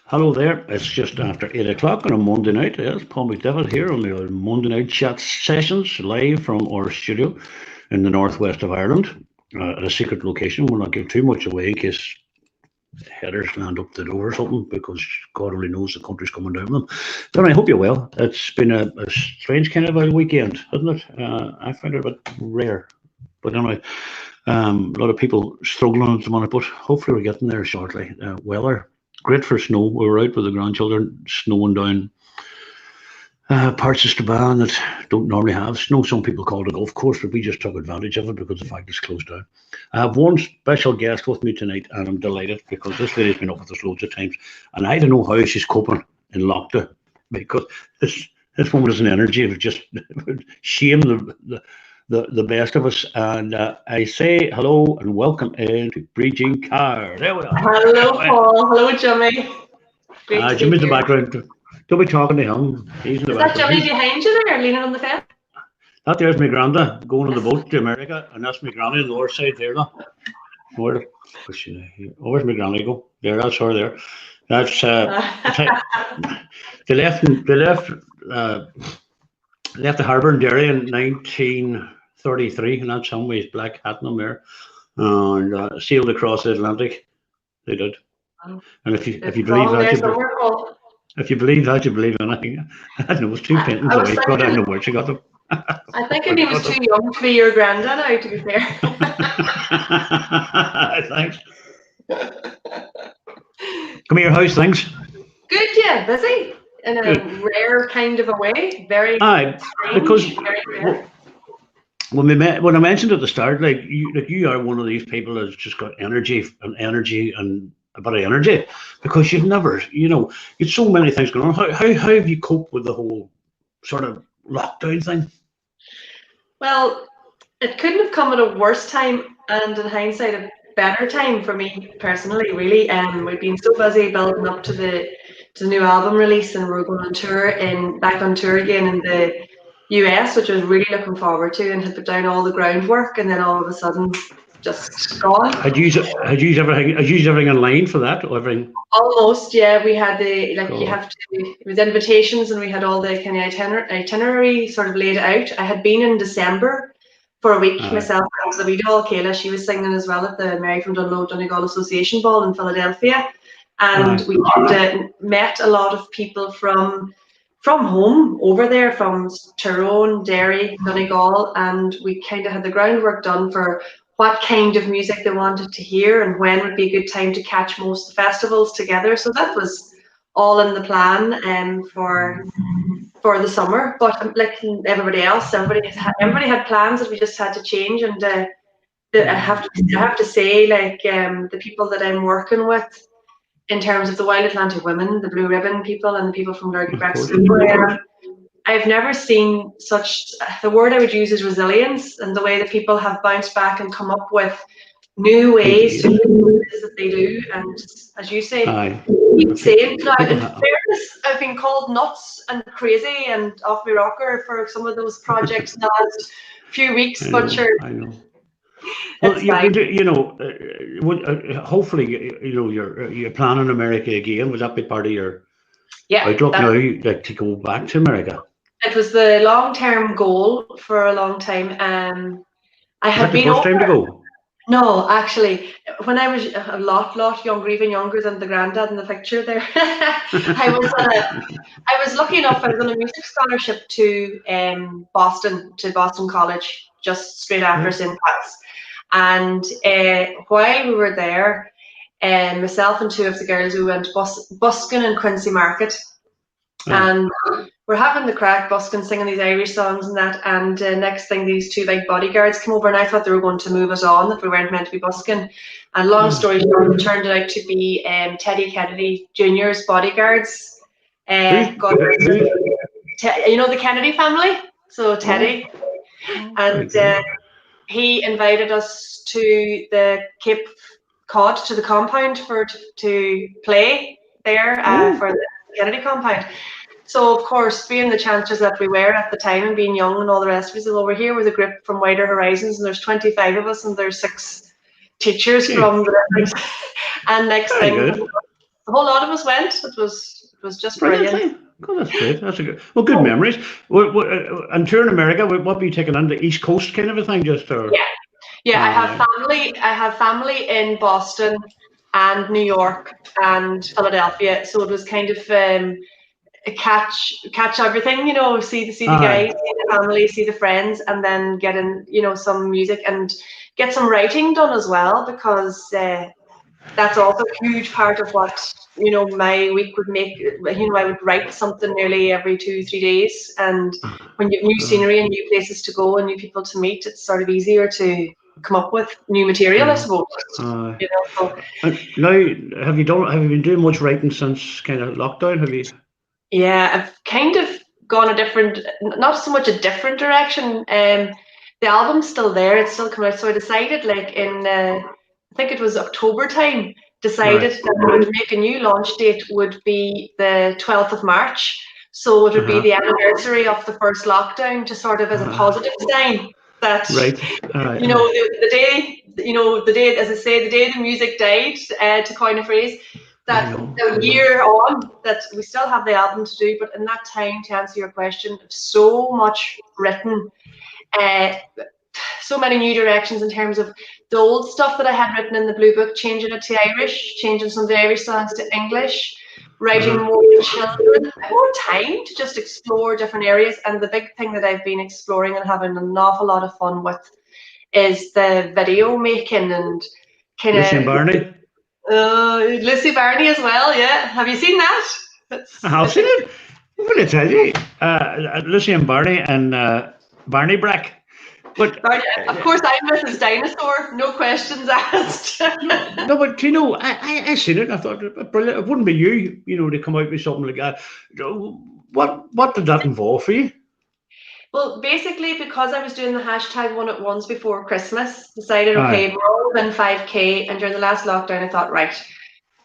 Hello there. It's just after 8 o'clock on a Monday night. Yes, Paul McDevitt here on the Monday night chat sessions live from our studio in the northwest of Ireland at a secret location. We'll not give too much away in case headers land up the door or something because God only knows the country's coming down with them. But I hope you're well. It's been a strange kind of a weekend, hasn't it? I find it a bit rare. But anyway, a lot of people struggling at the moment, but hopefully we're getting there shortly. Weather great for snow. We were out with the grandchildren, snowing down parts of Strabane that don't normally have snow. Some people call it a golf course, but we just took advantage of it because the fact it's closed down. I have one special guest with me tonight, and I'm delighted because this lady's been up with us loads of times, and I don't know how she's coping in lockdown because this woman has an energy of just shame the best of us. And I say hello and welcome in to Bridging Carr. There we are. Hello, Paul. Hello, Jimmy. Great to be Jimmy's in the here. background. Don't be talking to him. He's in the Is that background. Jimmy behind you there, leaning on the fence? That there's my granda going on the boat to America, and that's my granny on the other side there. Where's my granny go? There, that's her there. That's they left the harbour in Derry in 1933, and that's him with his black hat on there, and sailed across the Atlantic. They did. And if you believe that, if you believe that, you believe anything. I know it's two paintings away, but I know where she got them. I think he was too young to be your granddad now, to be fair. Thanks. Come here, how's things? Good, yeah, busy. In a rare kind of a way. Very strange, because very rare. when I mentioned at the start, like you are one of these people that's just got energy and a bit of energy because you've never, you've so many things going on. How have you coped with the whole sort of lockdown thing? Well, it couldn't have come at a worse time, and in hindsight, a better time for me personally. Really, we've been so busy building up to the new album release, and we're going on tour back on tour again in the US, which I was really looking forward to, and had put down all the groundwork, and then all of a sudden, just gone. Had you everything in line for that, or everything? Almost, yeah. We had it was invitations, and we had all the kind of itinerary sort of laid out. I had been in December for a week myself. It was the wee doll Kayla. She was singing as well at the Mary from Dunloe Donegal Association Ball in Philadelphia, and we had met a lot of people from home over there, from Tyrone, Derry, Donegal, and we kind of had the groundwork done for what kind of music they wanted to hear and when would be a good time to catch most of the festivals together. So that was all in the plan for the summer. But like everybody else, everybody had plans that we just had to change. And I have to say, like the people that I'm working with in terms of the Wild Atlantic Women, the Blue Ribbon people, and the people from Lurgy Brexit, I've never seen the word I would use is resilience, and the way that people have bounced back and come up with new ways to do what it is that they do. And as you say, keep saying, in fairness, I've been called nuts and crazy and off my rocker for some of those projects in the last few weeks, but sure. I know. Well, hopefully, you're planning America again. Would that be part of your outlook now, like to go back to America? It was the long-term goal for a long time. I had been first time to go? No, actually, when I was a lot younger, even younger than the granddad in the picture there, I was lucky enough. I was on a music scholarship to Boston College, just straight after St. Pat's. And while we were there, myself and two of the girls, we went busking in Quincy Market, and we're having the crack, busking, singing these Irish songs and that. And next thing, these two big bodyguards came over, and I thought they were going to move us on, that we weren't meant to be busking. And long story short, it turned out to be Teddy Kennedy Jr.'s bodyguards. You know the Kennedy family, so Teddy, and he invited us to the Cape Cod, to the compound to play there for the Kennedy compound. So of course, being the chances that we were at the time and being young and all the rest of us, well, we're here with a group from Wider Horizons, and there's 25 of us, and there's 6 teachers from the different. And next thing, the whole lot of us went. It was just brilliant. God, that's great. That's a good memories. And touring America, what were you taking on the East Coast kind of a thing, just or? Yeah. I have family in Boston and New York and Philadelphia, so it was kind of catch everything, see the guys, see the family, see the friends, and then get in, some music and get some writing done as well, because that's also a huge part of what my week would make. I would write something nearly every 2-3 days, and when you have new scenery and new places to go and new people to meet, it's sort of easier to come up with new material, I suppose. So. Now, have you been doing much writing since kind of lockdown? Have you? Yeah, I've kind of gone not so much a different direction. The album's still there; it's still coming out. So I decided, in I think it was October time, that I would make a new launch date would be the 12th of March. So it would be the anniversary of the first lockdown, to sort of as a positive sign that the day, as I say, the day the music died, to coin a phrase, that a year on, that we still have the album to do, but in that time, to answer your question, so much written, so many new directions in terms of the old stuff that I had written in the Blue Book, changing it to Irish, changing some of the Irish songs to English, writing more for children, more time to just explore different areas. And the big thing that I've been exploring and having an awful lot of fun with is the video making and kind of Lucy Barney. Lucy Barney as well, yeah. Have you seen that? I've seen it. I'm going to tell you, Lucy and Barney and Barney Brack. But of course, I'm Mrs. Dinosaur. No questions asked. No, but I seen it. I thought, brilliant. It wouldn't be you, to come out with something like that. What did that involve for you? Well, basically, because I was doing the hashtag One at Once before Christmas, decided, okay, we're all within 5K, and during the last lockdown, I thought, right,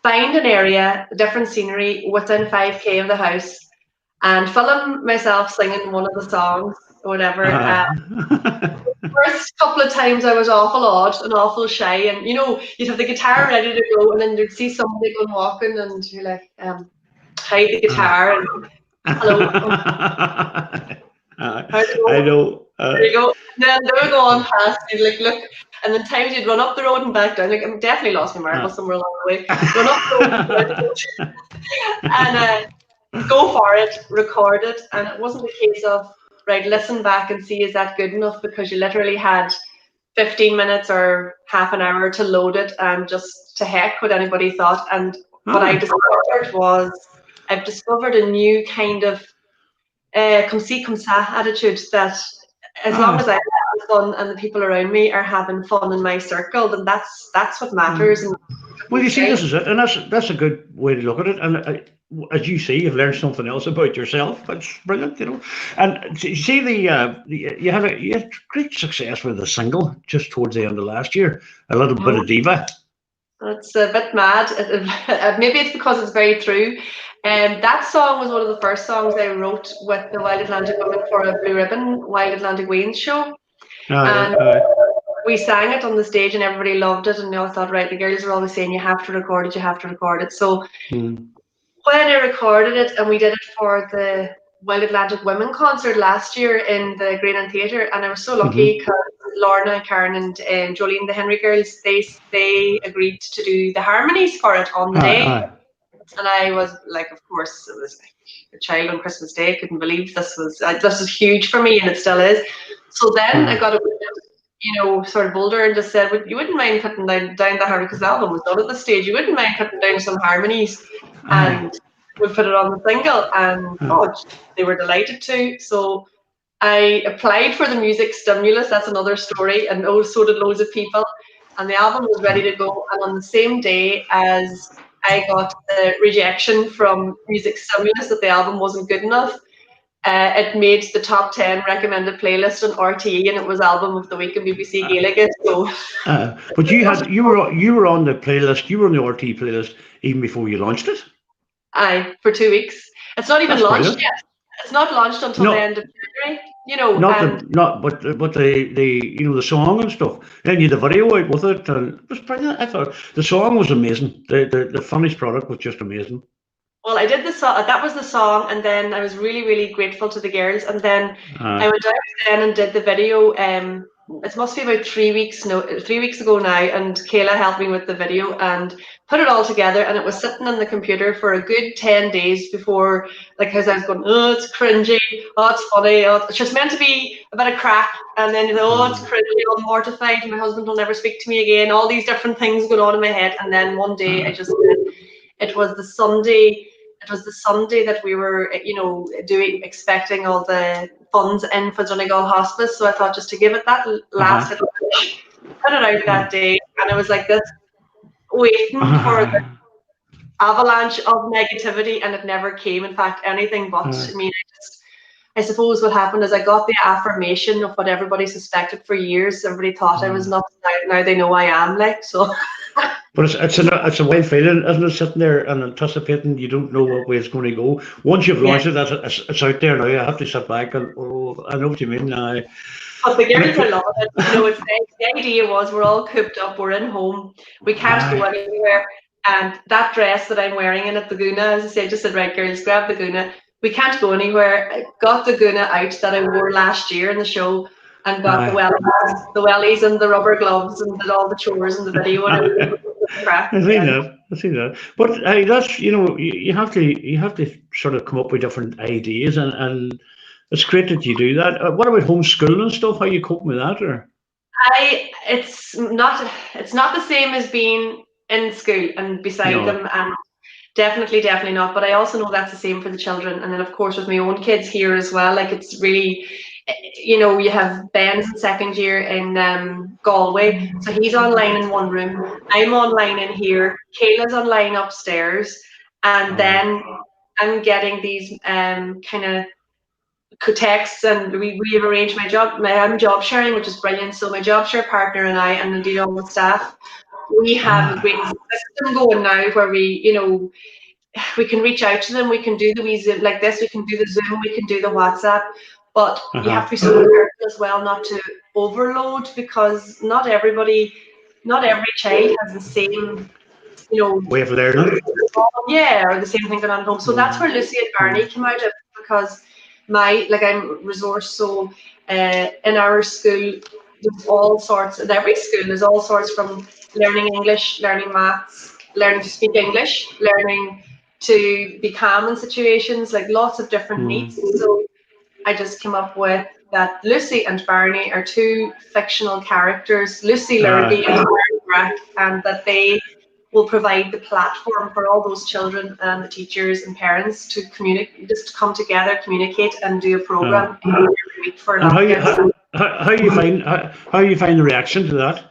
find an area, different scenery within 5K of the house, and film myself singing one of the songs or whatever. The first couple of times I was awful odd and awful shy, and you'd have the guitar ready to go, and then you'd see somebody going walking, and you're like, hide the guitar, and hello. I know. There you go. And then they would go on past, you'd like look, and then times you'd run up the road and back down. Like, I definitely lost my marbles somewhere along the way. Run up the road and go for it, record it, and it wasn't a case of right, listen back and see is that good enough, because you literally had 15 minutes or half an hour to load it, and just to heck what anybody thought. And what I discovered was I've discovered a new kind of come see, come sa attitude, that as long as I'm having fun and the people around me are having fun in my circle, then that's what matters. Well, you see, this is it, and that's a good way to look at it. And as you see, you've learned something else about yourself. That's brilliant, And you see, you had great success with the single just towards the end of last year. A little bit of diva. That's a bit mad. Maybe it's because it's very true. That song was one of the first songs I wrote with the Wild Atlantic Women for a Blue Ribbon Wild Atlantic Wains show. We sang it on the stage and everybody loved it, and we all thought, right, the girls were always saying you have to record it, you have to record it. So when I recorded it, and we did it for the Wild Atlantic Women concert last year in the Greenan Theatre, and I was so lucky because Lorna, Karen and Jolene, the Henry girls, they agreed to do the harmonies for it on the day. And I was like, of course, it was like a child on Christmas Day. I couldn't believe this was huge for me, and it still is. So then I got a sort of bolder and just said, you wouldn't mind putting down the harmony, because the album was done at this stage. You wouldn't mind putting down some harmonies, and we'll put it on the single. And they were delighted to. So I applied for the music stimulus. That's another story, and so did loads of people. And the album was ready to go. And on the same day as I got the rejection from music stimulus that the album wasn't good enough, it made the top 10 recommended playlist on RTE, and it was album of the week in BBC Gaeilge. So, but you were on the playlist. You were on the RTE playlist even before you launched it. Aye, for 2 weeks. It's not even launched yet. It's not launched until the end of January. you know, but the song and stuff. Then you had the video out with it, and it was brilliant. I thought the song was amazing. The finished product was just amazing. Well, I did the song. That was the song, and then I was really, really grateful to the girls. And then I went out then and did the video. It must be about 3 weeks, no, 3 weeks ago now. And Kayla helped me with the video and put it all together. And it was sitting on the computer for a good 10 days before, like, because I was going, oh, it's cringy, oh, it's funny, oh, it's just meant to be a bit of crack. And then, oh, it's cringy, I'm mortified, my husband will never speak to me again. All these different things going on in my head. And then one day I just said, it was the Sunday that we were, expecting all the funds in for Donegal Hospice. So I thought just to give it that last little push, put it out that day, and it was like this, waiting for the avalanche of negativity, and it never came. In fact, anything but. I mean, I suppose what happened is I got the affirmation of what everybody suspected for years. Everybody thought I was nuts. Now they know I am, like, so. But it's a wild feeling, isn't it? Sitting there and anticipating, you don't know what way it's going to go. Once you've launched it, it's out there now. You have to sit back and, I know what you mean now. But the girls are loving it. The idea was we're all cooped up, we're in home, we can't go anywhere. And that dress that I'm wearing in at the Guna, as I said, just said, right, girls, grab the Guna. We can't go anywhere. I got the Guna out that I wore last year in the show, and got the wellies and the rubber gloves, and did all the chores in the video. And I see that. But that's, you have to sort of come up with different ideas, and it's great that you do that. What about homeschool and stuff? How you cope with that, or? It's not the same as being in school and beside them, and definitely not. But I also know that's the same for the children, and then of course with my own kids here as well. Like, it's really, you have Ben's in second year in Galway, so he's online in one room. I'm online in here. Kayla's online upstairs, and then I'm getting these kind of texts, and we've arranged I'm job sharing, which is brilliant. So my job share partner and I, and indeed all the staff, we have a great system going now where we can reach out to them. We can do the wee Zoom like this. We can do the Zoom. We can do the WhatsApp. But you have to be so careful as well not to overload, because not every child has the same, way of learning. Or the same thing going on at home. So that's where Lucy and Barney came out of, because I'm resourced. So in our school, there's all sorts. In every school, there's all sorts, from learning English, learning maths, learning to speak English, learning to be calm in situations, like lots of different needs. So I just came up with that Lucy and Barney are two fictional characters, Lucy Lurgy and Barney Brack, and that they will provide the platform for all those children and the teachers and parents to communicate, just come together, communicate, and do a program every week for how you find the reaction to that?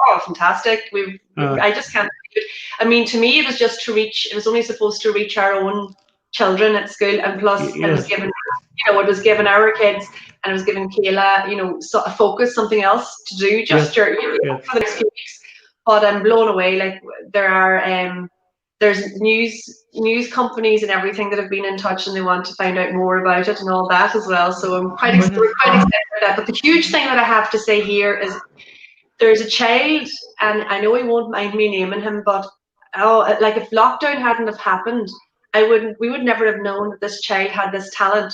Oh, fantastic! I just can't believe it. I mean, to me, it was just to reach. It was only supposed to reach our own children at school, and plus it was given, it was given our kids, and it was given Kayla, a focus, something else to do just for the next few weeks. But I'm blown away. Like, there are there's news companies and everything that have been in touch, and they want to find out more about it and all that as well. So we're quite excited about that. But the huge thing that I have to say here is, there's a child, and I know he won't mind me naming him, but like, if lockdown hadn't have happened, we would never have known that this child had this talent.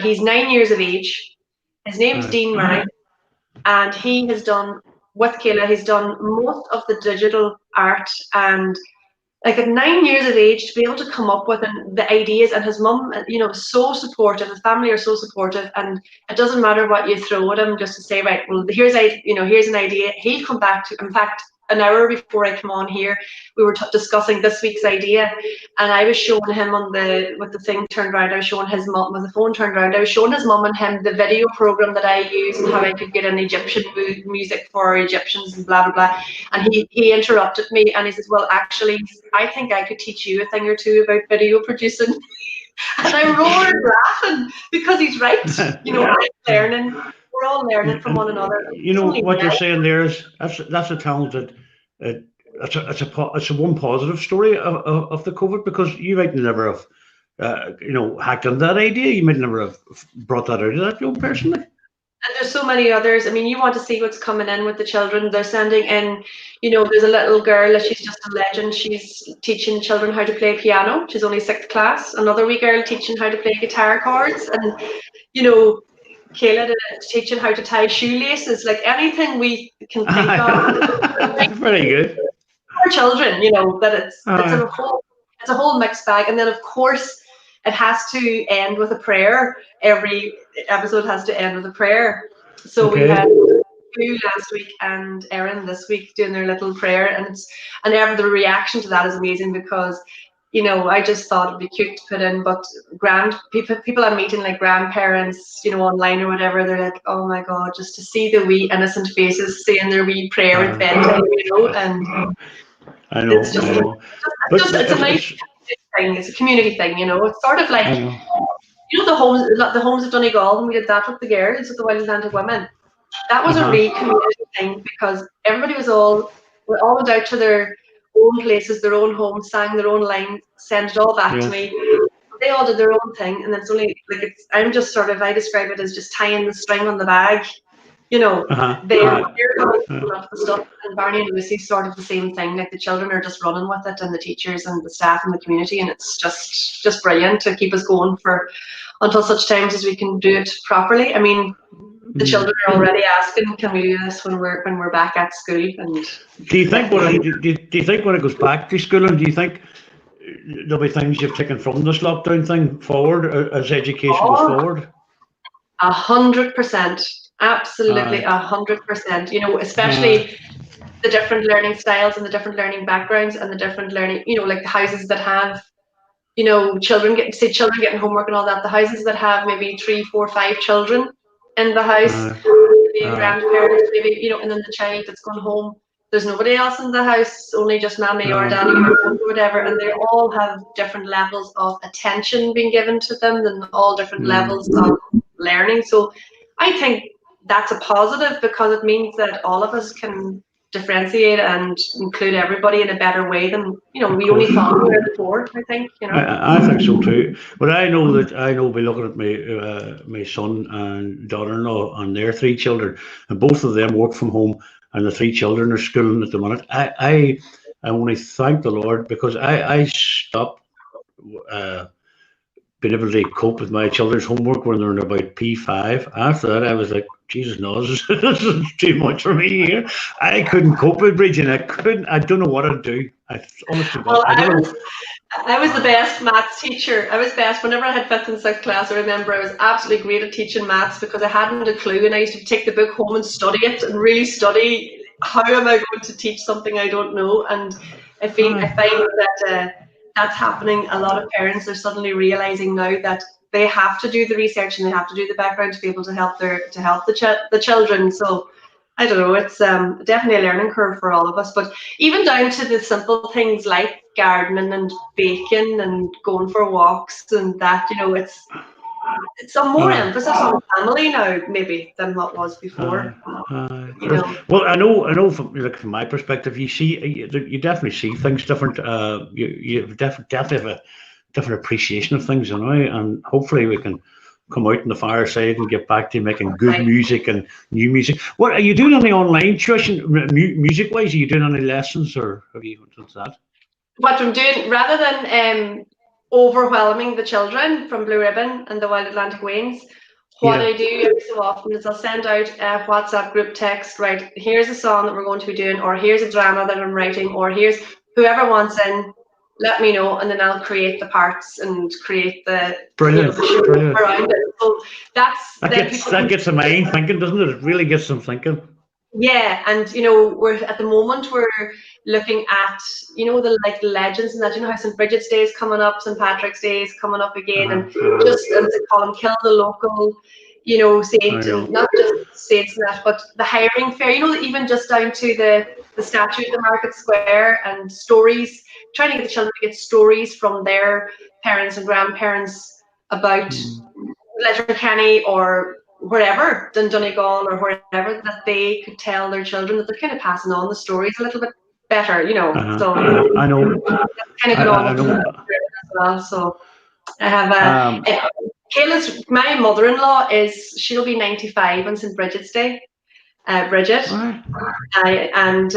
He's 9 years of age. His name's Dean Murray, and he has done, with Kayla, he's done most of the digital art. And like, at 9 years of age, to be able to come up with the ideas, and his mum, so supportive, the family are so supportive, and it doesn't matter what you throw at him, just to say, right, well, here's an idea. He'll come back to, in fact, an hour before I come on here, we were discussing this week's idea, and I was showing him with the thing turned around, I was showing his mum, with the phone turned around, I was showing his mum and him the video program that I use, and how I could get an Egyptian music for Egyptians and blah, blah, blah. And he interrupted me, and he says, well, actually, I think I could teach you a thing or two about video producing. And I roared laughing, because he's right. Learning. We're all learning from one another. What you're saying there is, that's a talented, it's a one positive story of the COVID, because you might never have hacked into that idea. You might never have brought that out of that young person. And there's so many others. I mean, you want to see what's coming in with the children. They're sending in, there's a little girl, she's just a legend. She's teaching children how to play piano. She's only 6th class. Another wee girl teaching how to play guitar chords. And, Kayla teaching how to tie shoelaces, like anything we can think of. Very good. For children, that it's a whole mixed bag. And then, of course, it has to end with a prayer. Every episode has to end with a prayer. So we had Sue last week and Erin this week doing their little prayer, and the reaction to that is amazing because, I just thought it'd be cute to put in, but people I'm meeting, like grandparents, online or whatever, they're like, oh my God, just to see the wee innocent faces saying their wee prayer at bedtime, and I know. It's a nice thing. It's a community thing, It's sort of like, the homes of Donegal, when we did that with the girls, with the Wild Atlantic women. That was a real community thing because everybody we all went out to their own places, their own homes, sang their own lines, sent it all back to me. They all did their own thing, and it's only like I describe it as just tying the string on the bag. They're coming up the stuff, and Barney and Lucy sort of the same thing. Like the children are just running with it, and the teachers and the staff and the community, and it's just brilliant to keep us going until such times as we can do it properly. I mean, the children are already asking, "Can we do this when we're back at school?" And do you think when it goes back to school, and do you think there'll be things you've taken from this lockdown thing forward as education goes forward? 100%. Absolutely, 100%. Especially the different learning styles and the different learning backgrounds and the different learning, like the houses that have, children getting homework and all that. The houses that have maybe 3, 4, 5 children in the house, maybe a grandparent, maybe, and then the child that's gone home. There's nobody else in the house, only just mommy or daddy or whatever, and they all have different levels of attention being given to them and all different levels of learning. So I think that's a positive because it means that all of us can differentiate and include everybody in a better way than we only thought we were before. I think I think so too. But I know by looking at my son and daughter-in-law and their 3 children, and both of them work from home, and the 3 children are schooling at the minute. I only thank the Lord because I stopped being able to cope with my children's homework when they're in about P5. After that, I was like, Jesus knows, this is too much for me here. I couldn't cope with Bridget. I don't know what I'd do. I was the best maths teacher. I was best whenever I had 5th and 6th class. I remember I was absolutely great at teaching maths because I hadn't a clue, and I used to take the book home and study it and really study how am I going to teach something I don't know. And I find that that's happening. A lot of parents are suddenly realizing now that they have to do the research and they have to do the background to be able to help the children. So I don't know, it's definitely a learning curve for all of us, but even down to the simple things like gardening and baking and going for walks and that, it's some more emphasis on family now maybe than what was before. Well, I know from my perspective, you definitely see things different. You definitely have a different appreciation of things, and hopefully we can come out on the fireside and get back to making good music and new music. What are you doing? Any online tuition, music wise? Are you doing any lessons, or have you done that? What I'm doing, rather than overwhelming the children from Blue Ribbon and the Wild Atlantic Wains, what I do every so often is I'll send out a WhatsApp group text, right, here's a song that we're going to be doing, or here's a drama that I'm writing, or here's whoever wants in, let me know, and then I'll create the parts and create the brilliant around it. So that gets the mind thinking, doesn't it? It really gets them thinking. Yeah, and we're at the moment we're looking at the legends and that. How St. Bridget's Day is coming up, St. Patrick's Day is coming up again, and just as they call them, kill the local, saint, and not just saints and that, but the hiring fair. Even just down to the statue at the Market Square and stories. Trying to get the children to get stories from their parents and grandparents about Letterkenny or wherever, Donegal or wherever, that they could tell their children, that they're kind of passing on the stories a little bit better, So I know. that's kind of good on as well. So I have Kayla's, my mother-in-law she'll be 95 on St. Bridget's Day. Bridget. And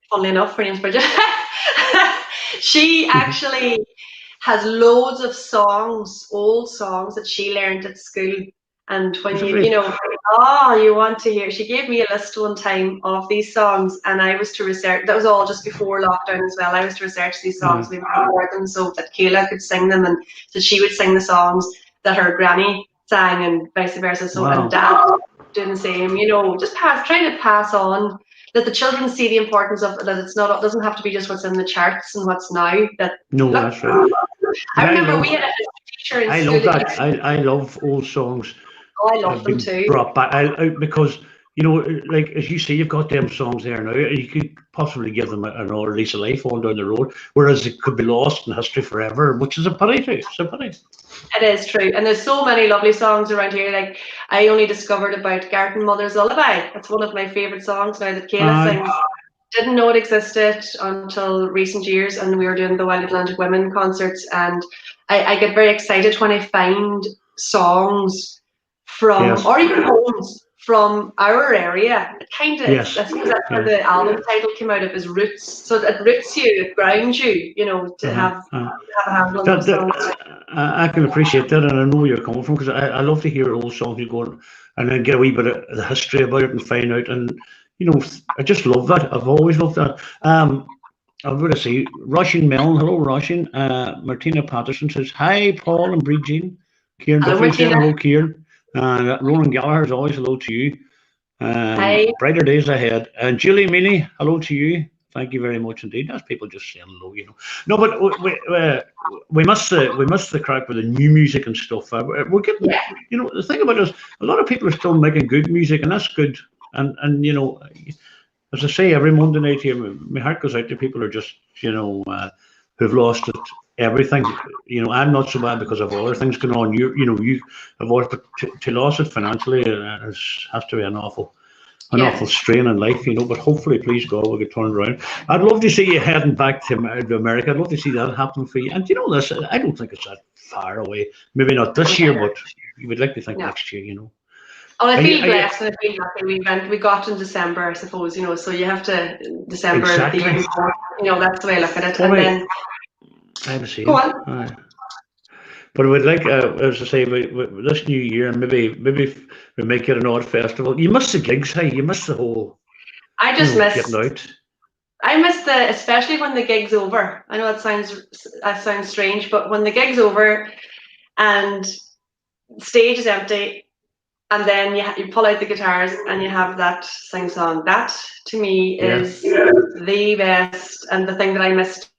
funnily enough, her name's Bridget. She actually has loads of songs, old songs that she learned at school. And when you want to hear, she gave me a list one time of these songs, and I was to research. That was all just before lockdown as well. I was to research these songs, we record them so that Kayla could sing them, and that she would sing the songs that her granny sang, and vice versa. So and Dad doing the same. Just trying to pass on. That the children see the importance of that. It doesn't have to be just what's in the charts and what's now. That's right. I remember we had a teacher in school. I love that. I love old songs. Oh, I love them too. Brought back because like as you say, you've got them songs there now. You could possibly give them another lease of life on down the road, whereas it could be lost in history forever, which is a pity too. It's a pity. It is true, and there's so many lovely songs around here. Like I only discovered about Garton Mother's Lullaby. That's one of my favourite songs now that Kayla sings. Didn't know it existed until recent years, and we were doing the Wild Atlantic Women concerts, and I get very excited when I find songs from, or even poems from our area. It kind of, I suppose that's where the album title came out of, is roots. So it roots you, it grounds you, to have a handle on those songs. I can appreciate that, and I know where you're coming from, because I love to hear old songs you go and then get a wee bit of the history about it and find out. And I just love that. I've always loved that. I'm going to say Roisin Mellon. Hello, Roisin. Martina Patterson says hi, Paul and Brie Jean. Kieran Duffy says hello, Kieran. Ronan Gallagher is always hello to you. Hi. Brighter days ahead. And Julie Meany, hello to you. Thank you very much indeed. That's people just saying hello, No, but we must the crack with the new music and stuff. We're getting, the thing about us, a lot of people are still making good music, and that's good. And as I say, every Monday night here, my heart goes out to people who are just, who've lost it. Everything, I'm not so bad because of other things going on. You have lost, but to lose it financially has to be an awful strain in life, But hopefully, please God, we'll get turned around. I'd love to see you heading back to America. I'd love to see that happen for you. And this, I don't think it's that far away. Maybe not this year, but you would like to think next year, Oh, I feel blessed and I feel lucky. We got in December, I suppose, so you have to December the year before. That's the way I look at it. And then I haven't seen go on. But we'd like, as I say, this new year, maybe we make it an odd festival. You miss the gigs, hey? You miss the whole. I just miss getting out. I miss especially when the gig's over. I know that sounds strange, but when the gig's over and the stage is empty, and then you pull out the guitars and you have that sing song. That to me is the best, and the thing that I missed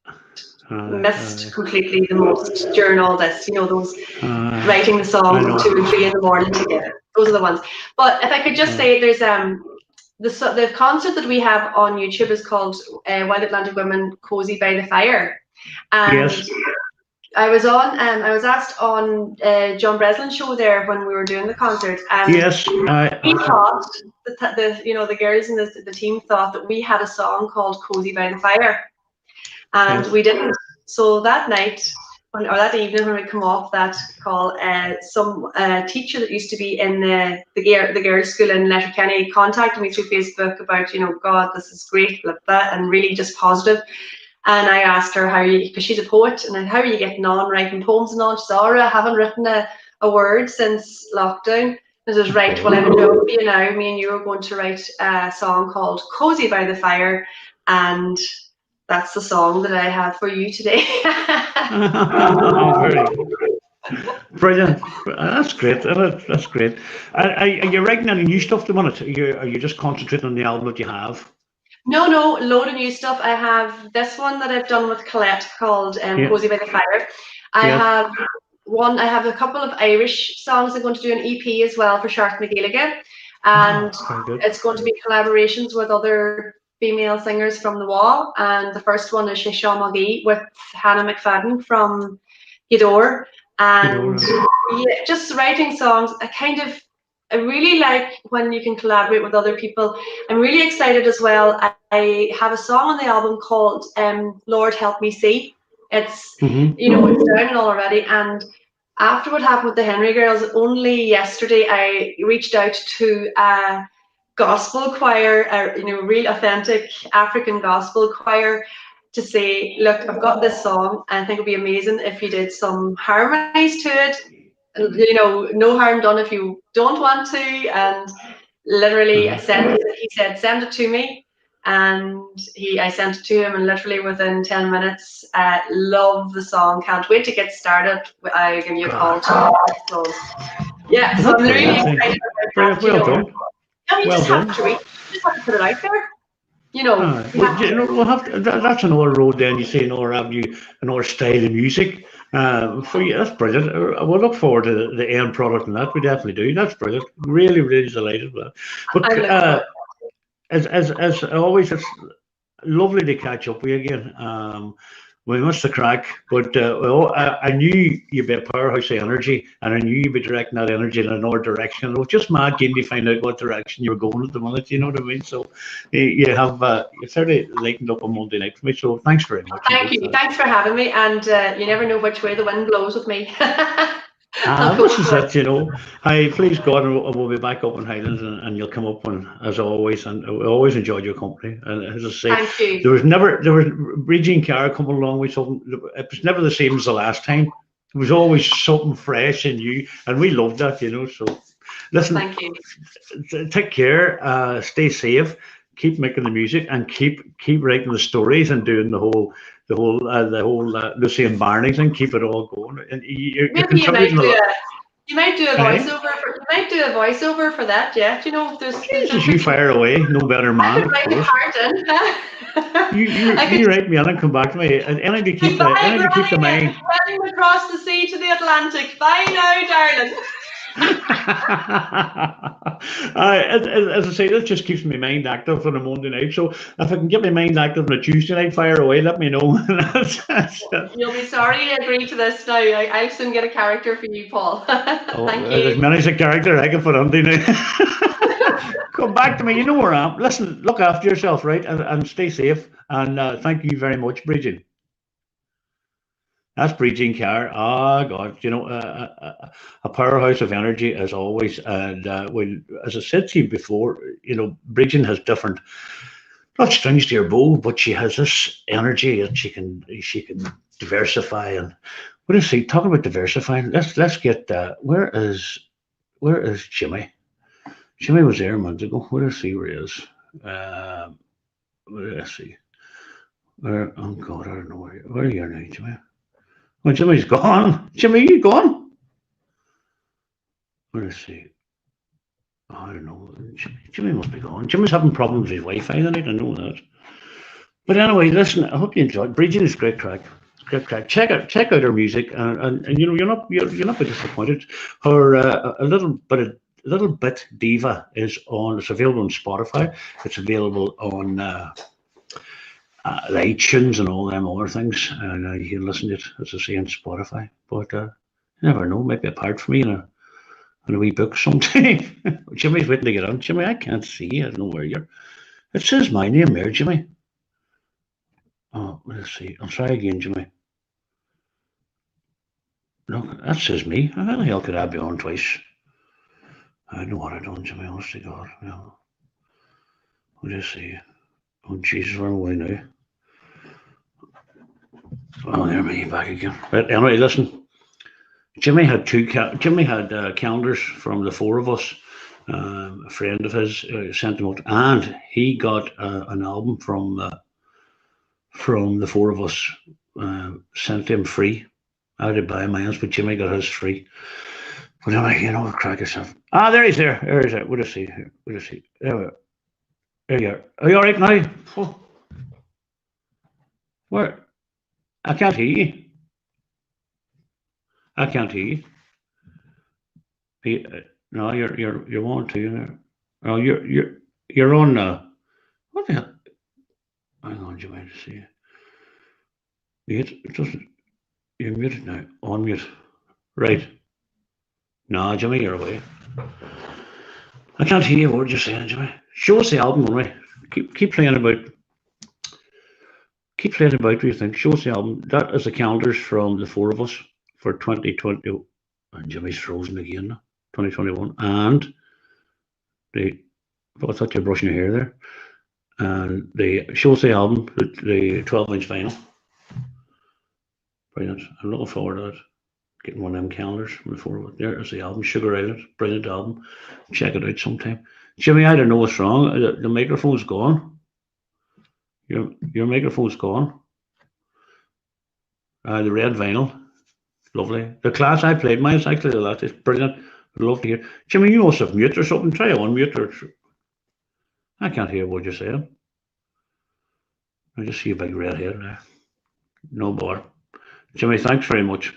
completely the most during all this. Those writing the song 2 and 3 in the morning together. Those are the ones. But if I could just say, there's the concert that we have on YouTube is called Wild Atlantic Women Cozy by the Fire, and I was asked on John Breslin's show there when we were doing the concert, and he thought that the girls in the team thought that we had a song called Cozy by the Fire. And we didn't. So that night, or that evening when we come off that call, some teacher that used to be in the girls' school in Letterkenny contacted me through Facebook about, God, this is great, blah, blah, and really just positive. And I asked her because she's a poet, and how are you getting on writing poems and all? She said, I haven't written a word since lockdown. I said, right, well, I have a job for you now. Me and you are going to write a song called Cozy by the Fire, and that's the song that I have for you today. Brilliant. That's great. That's great. Are you writing any new stuff at the minute? Are you just concentrating on the album that you have? No, load of new stuff. I have this one that I've done with Colette called Cozy by the Fire. I have a couple of Irish songs. I'm going to do an EP as well for Shark McGilligan. And it's going to be collaborations with other female singers from the wall, and the first one is Sean McGee with Hannah McFadden from Gidor, and just writing songs. I really like when you can collaborate with other people. I'm really excited as well. I have a song on the album called Lord Help Me See. It's it's down already. And after what happened with the Henry Girls, only yesterday I reached out to a gospel choir, a real authentic African gospel choir, to say, look, I've got this song, and I think it'd be amazing if you did some harmonies to it. No harm done if you don't want to. And literally, he said, send it to me. And I sent it to him, and literally within 10 minutes, love the song. Can't wait to get started. I'll give you a call. So, yeah, so I'm really excited about that. Well done. You just have to put it out there. We'll have to, that's another road then, you say, another avenue, another style of music. For you, that's brilliant. We'll look forward to the end product, and that we definitely do. That's brilliant. Really, really delighted with that. But as always, it's lovely to catch up with you again. We missed the crack, but I knew you'd be a powerhouse of energy, and I knew you'd be directing that energy in another direction. It was just mad getting to find out what direction you were going at the minute, you know what I mean? So you have you certainly lightened up on Monday night for me, so thanks very much. Thank you. Thanks for having me, and you never know which way the wind blows with me. This is it, Please God, we'll be back up in Highlands, and you'll come up as always, and we always enjoyed your company. And as I say, thank you. there was Bridget Carr coming along with something. It was never the same as the last time. It was always something fresh and new, and we loved that, So listen, thank you. Take care, stay safe, keep making the music, and keep writing the stories and doing the whole Lucy and Barney thing. Keep it all going. And you might do a voiceover. You might do a voiceover for that. Yeah, Jesus, you fire away. No better man. I could write you write me and come back to me. And anything to keep the mind. Running across the sea to the Atlantic. Bye now, darling. As I say, that just keeps my mind active on a Monday night. So if I can get my mind active on a Tuesday night, fire away, let me know. You'll be sorry to agree to this now. I'll soon get a character for you, Paul. Thank you. There's many a character I can put on now. Come back to me. You know where I am. Listen, look after yourself, right? And stay safe. And thank you very much, Bridget. That's Bridget Carr. God, a powerhouse of energy as always. And as I said to you before, Bridget has different, not strings to your bow, but she has this energy that she can diversify. And what is he talking about diversifying? Let's get where is Jimmy? Jimmy was there a month ago. Where is he? Where he is? Let's see. Oh God, I don't know where are you now, Jimmy? Well, Jimmy's gone. Jimmy, you gone? Where is he? I don't know. Jimmy must be gone. Jimmy's having problems with his Wi-Fi tonight. I know that. But anyway, listen. I hope you enjoyed. Bridget is great crack. Great crack. Check out her music, and you're not be disappointed. Her a little bit diva is on. It's available on Spotify. It's available on. iTunes and all them other things, and you can listen to it, as I say, on Spotify. But you never know, maybe a part for me in a wee book sometime. Jimmy's waiting to get on. Jimmy, I can't see you. I don't know where you're. It says my name there, Jimmy. Oh, let's see. I'll try again, Jimmy. No, that says me. How the hell could I be on twice? I know what I've done, Jimmy. Honest to God. No. We'll just see. Oh, Jesus, where am I now? Oh, there me back again. But anyway, listen. Jimmy had calendars from the four of us. A friend of his sent him out, and he got an album from the four of us. Sent him free. I had to buy mine, but Jimmy got his free. But anyway, crack yourself. There he's there. There he's there. What is he? What is he? There you are. Are you all right now? Oh. Where? I can't hear you. I can't hear you. No, you're on to. Oh, you're on. What the hell? Hang on, you might see. It doesn't. You're muted now. On mute. Right. No, Jimmy, you're away. I can't hear you. What were you saying, Jimmy? Show us the album, anyway. Keep playing about keep playing about. What do you think? Show us the album. That is the calendars from the four of us for 2020. And Jimmy's frozen again. 2021. And the. I thought you were brushing your hair there. And the show us the album, the 12-inch vinyl. Brilliant. I'm looking forward to it. Getting one of them calendars from the four of us. There is the album, Sugar Island. Brilliant album. Check it out sometime. Jimmy, I don't know what's wrong. The microphone's gone. Your microphone's gone. The red vinyl. Lovely. The class I played, mine's actually the last. It's brilliant. I'd love to hear. Jimmy, you must have mute or something. Try on mute or. I can't hear what you're saying. I just see a big red hair there. No bother. Jimmy, thanks very much.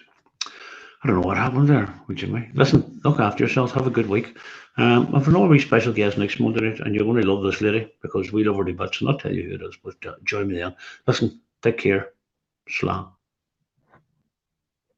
I don't know what happened there with Jimmy. Listen, look after yourself. Have a good week. I've another wee special guest next Monday night, and you're going to love this lady because we love her to bits. I'll not tell you who it is, but join me then. Listen, take care. Slán.